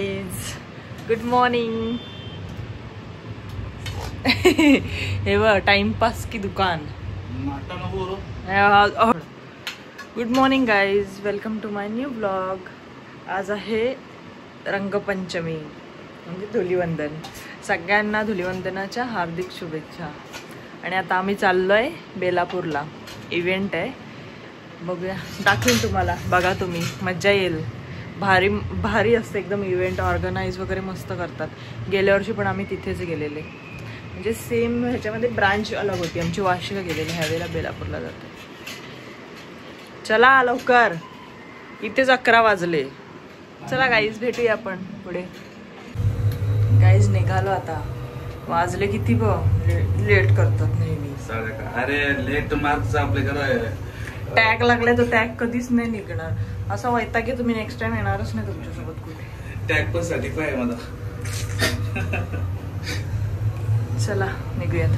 Guys, good morning. हे बघ timepass की दुकान. Good morning guys, welcome to my new blog. आज आहे रंगपंचमी म्हणजे धुलिवंदन. सगळ्यांना धुलिवंदनाच्या हार्दिक शुभेच्छा. आणि आता आम्ही चाललोय बेलापूरला. इव्हेंट आहे, बघूया, दाखवेन तुम्हाला. बघा तुम्ही, मज्जा येईल. भारी भारी असते एकदम. इव्हेंट ऑर्गनाईज वगैरे मस्त करतात. गेल्या वर्षी पण आम्ही तिथेच गेलेले, म्हणजे सेम ह्याच्यामध्ये ब्रांच अलग होती आमची. वाशीला गेलेली, ह्यावेळेला बेलापूरला जातो. चला लवकर, इथेच 11 वाजले. चला गाईज, भेटूया आपण पुढे. गाईज निघालो आता. वाजले किती बघ, लेट करतात नेहमी. अरे लेट मार्क्स आपल्याकडे टॅग लागले तर टॅग कधीच नाही निघणार. असं व्हायता की तुम्ही नेक्स्ट टाइम येणारच नाही तुमच्यासोबत कुठे. टॅग पण सर्टिफाय आहे माझा. चला निघूयात.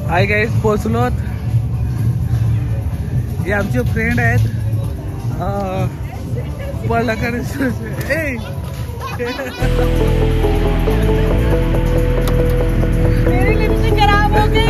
Hi guys, पोचलोत. हे आमचे फ्रेंड आहेत. पलकर मेरी लिपस्टिक खराब हो गई.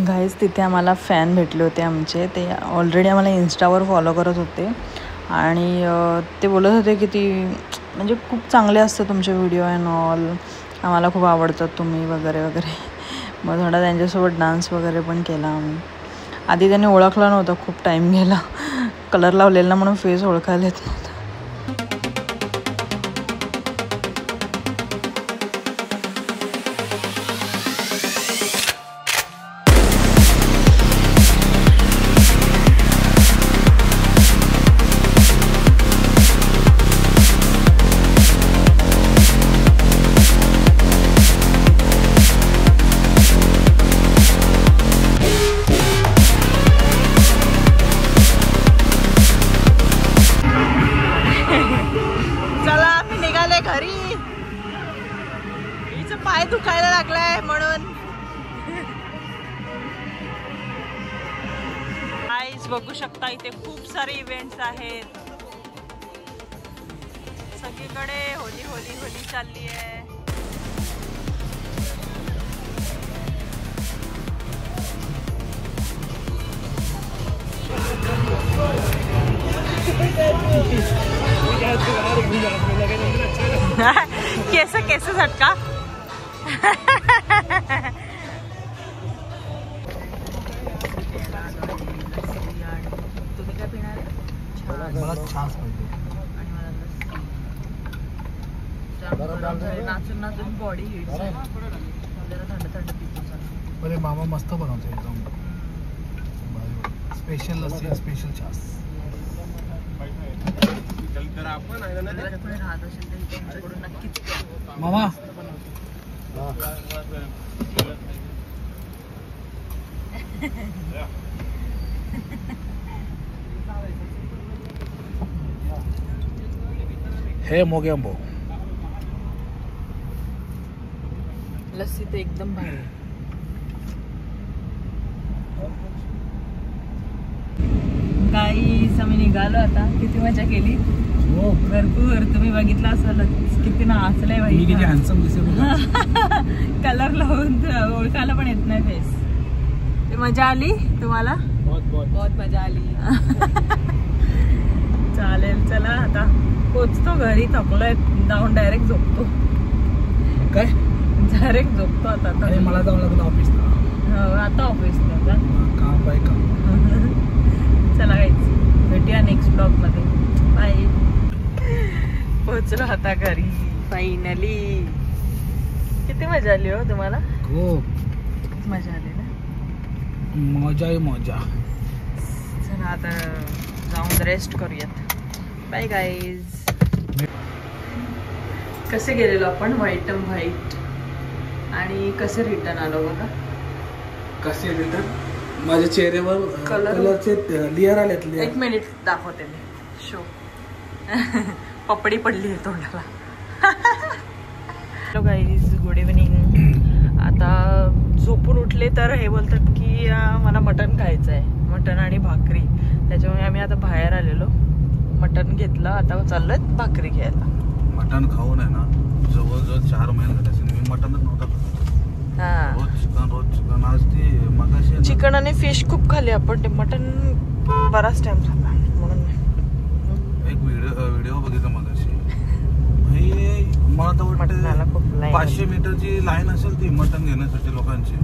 गाईज तिथे आम्हाला फॅन भेटले होते आमचे. ते ऑलरेडी आम्हाला इन्स्टावर फॉलो करत होते आणि ते बोलत होते की ती म्हणजे खूप चांगले असतात तुमचे व्हिडिओ अँड ऑल, आम्हाला खूप आवडतात तुम्ही वगैरे वगैरे. मग थोडा त्यांच्यासोबत डान्स वगैरे पण केला आम्ही. आधी त्यांनी ओळखला नव्हता, खूप टाईम गेला. कलर लावलेला म्हणून फेस ओळखायला येत नव्हता. पाय दुखायला लागलाय म्हणून. गाईज बघू शकता इथे खूप सारे इव्हेंट्स आहेत. सगळीकडे होली होली होली चालली आहे. कैसे कैसे झटका. तुम्ही काय पिणार आहे? नाचून नाचून बॉडी हीट जरा थंड थंड पितो. मामा मस्त बनवतो एकदम स्पेशल लस्सी, स्पेशल छास. कोणी राहत असेल तर त्यांच्याकडून नक्कीच मामा हे मोगेंबो लस्सी तर एकदम भारी. गाईस आम्ही निघालो आता. किती मजा केली भरपूर. तुम्ही बघितलं असेल किती नाचलंय भाई. किती हँडसम दिसत. कलर लावून ओळखायला पण येत नाही फेस. ते मजा आली तुम्हाला? बहुत मजा आली. चालेल चला आता पोचतो घरी. थकलोय, जाऊन डायरेक्ट झोपतो. काय डायरेक्ट झोपतो आता. मला जावं लागलं ऑफिसला. आता ऑफिसला काम बाय काम. चला गाईज भेटूया नेक्स्ट ब्लॉग मध्ये. बाय. पोचलो आता घरी फायनली. किती मजा आली हो तुम्हाला? खूप मजा आली ना. मजा आहे मजा. चला आता जाऊन रेस्ट करूयात. Bye guys. कसे गेलेलो आपण व्हाईट अँड व्हाईट आणि कसे रिटर्न आलो बघा. कसे रिटर्न माझ्या चेहऱ्यावर कलरचे लेअर आलेत. एक मिनिट दाखवते मी. शो पपडी पडली आहे तोंडाला. Hello guys, good evening. आता झोपून उठले तर हे बोलतात की मला मटण खायचं आहे, मटण आणि भाकरी. त्याच्यामुळे आम्ही आता बाहेर आलेलो, मटण घेतलं. आता चाललोय भाकरी घ्यायला. मटण खाऊन आहे ना जवळजवळ 4 महिने झाले. मी मटणच नव्हता. रोज चिकन. आज ते मगाशी चिकन आणि फिश खूप खाल्ली आपण. ते मटण बराच टाइम झाला म्हणून. एक व्हिडिओ बघितला मगाशी. मला तर वाटतं 500 मीटरची लाईन असेल ती मटण घेण्यासाठी लोकांची.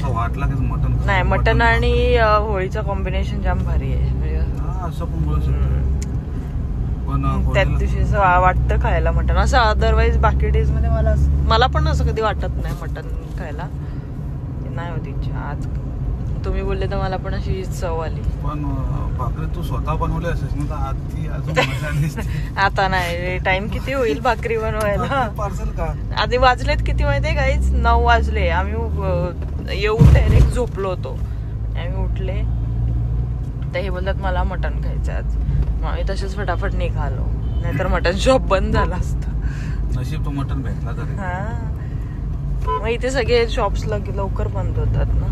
वाटला की मटण नाही. मटण आणि होळीचं कॉम्बिनेशन जाम भारी आहे. असं पण बोलू शकतो. पण त्याच दिवशी असं वाटतं खायला मटण. असं अदरवाईज बाकी डेज मध्ये मला पण असं कधी वाटत नाही मटण खायला. नाही होती इच्छा. आज तुम्ही बोलले तर मला पण अशी चव आली. पण भाकरी तू स्वतः बनवली असेल ना, तर आधी अजून मजा आली. आता नाही. टाइम किती होईल भाकरी बनवायला? पार्सल का आधी वाजलेत किती माहितीये गाईज? 9 वाजले. आम्ही येऊन डायरेक्ट झोपलो होतो. आम्ही उठले तर हे बोलतात मला मटण खायचं आज. मग आम्ही तसेच फटाफट निघालो, नाहीतर मटण शॉप बंद झालं असतं. नशीब तो मटण भेटला तरी. हा मग इथे सगळे शॉप्स लवकर बंद होतात ना.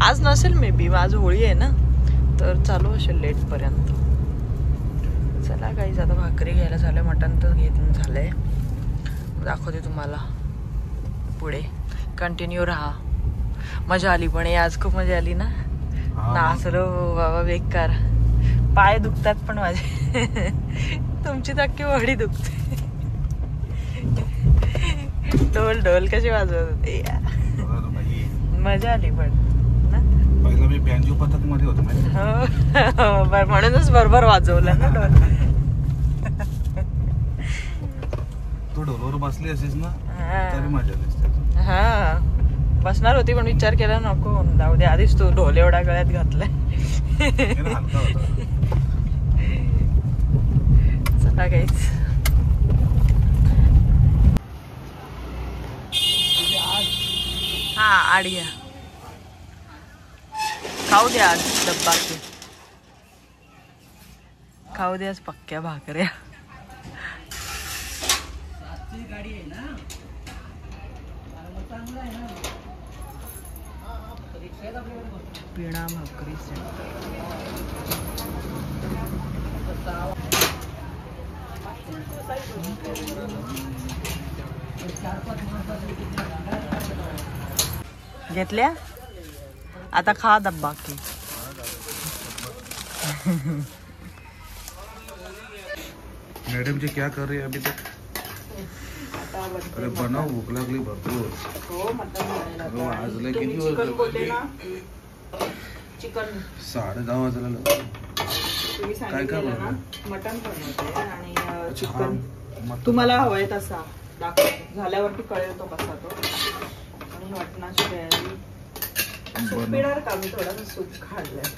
आज नसेल मे बी. आज होळी आहे ना, तर चालू असेल लेट पर्यंत. चला गाईज आता भाकरी घ्यायला झालंय. मटण तर घेऊन झालंय. दाखवते तुम्हाला पुढे. कंटिन्यू राहा. मजा आली पण आज खूप मजा आली ना. नाचलो बाबा बेकार. पाय दुखतात पण माझे. तुमची तर अख्खी बॉडी दुखते. ढोल ढोल कशी वाजवत होते. मजा आली पण ना. पहिला मी बँजो पथक मध्ये होतो म्हणूनच बरोबर वाजवलं ना ढोल. तू ढोलवर बसली असेल ना तरी मजा आली. हा बसणार होती पण विचार केला नको जाऊ दे. आधीच तू ढोल एवढा गळ्यात घातलाय. चला काहीच. हा आडिया खाऊ द्या आज डब्बा के. खाऊ द्या पक्क्या भाकऱ्या. पिणा भाकरी घेतल्या. आता खा डब्बा की. मैडम जी क्या कर रही है अभी तक? अरे बनाओ भूख लागली भरपूर. आज लय किती वाजले? चिकन 10:30 वाजले. काय काय बनवलं? मटन बनवते आणि चिकन तुम्हाला हवंय तसा दाखव. झाल्यावरती कळेल तो कसा तो. आणि मटणाची तयारी. सूप पिणार का? मी थोडासा सूप काढलाय.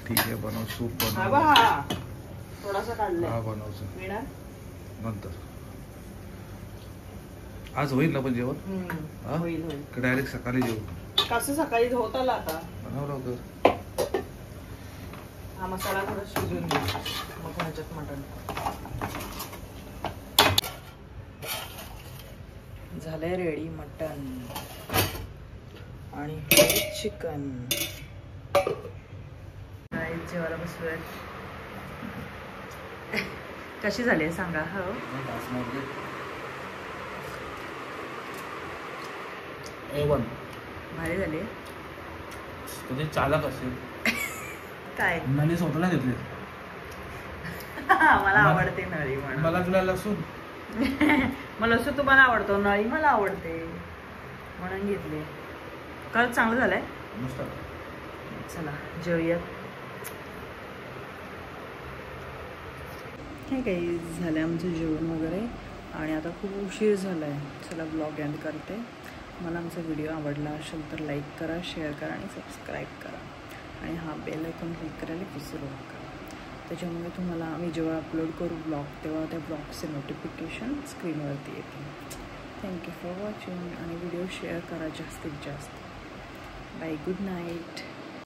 ठीक आहे बनव सूप बनव. हा थोडासा काढलाय. हा बनवचं पिणार नंतर. आज होईल ना पण जेवण? होईल होईल. डायरेक्ट सकाळी जेवू? कसं सकाळी होत आला आता. बनव लवकर. हा मसाला थोडा शिजून घे मग ह्याच्यात मटण. झालंय रेडी मटण आणि चिकन. जेवायला बसलोय. कशी झाली सांगा. हो भारी झाली. तुझे चालक असेल काय नळी स्वतःला घेतली. मला आवडते नळी म्हणून. मला तुला लसूण. मला लसूण तुम्हाला आवडतो. नळी मला आवडते म्हणून घेतली. खरंच चांगलं झालंय. चला जेवूयात. हे काही झालंय आमचं जेवण वगैरे आणि आता खूप उशीर झालाय. चला ब्लॉग एंड करते. मला आमचा व्हिडिओ आवडला असेल तर लाईक करा, शेअर करा आणि सबस्क्राईब करा. आणि हा बेल आयकॉन क्लिक करायला विसरू नका. त्याच्यामुळे तुम्हाला आम्ही जेव्हा अपलोड करू ब्लॉग तेव्हा त्या ब्लॉगचे नोटिफिकेशन स्क्रीनवरती येतील. थँक्यू फॉर वॉचिंग आणि व्हिडिओ शेअर करा जास्तीत जास्त. बाय. Good night.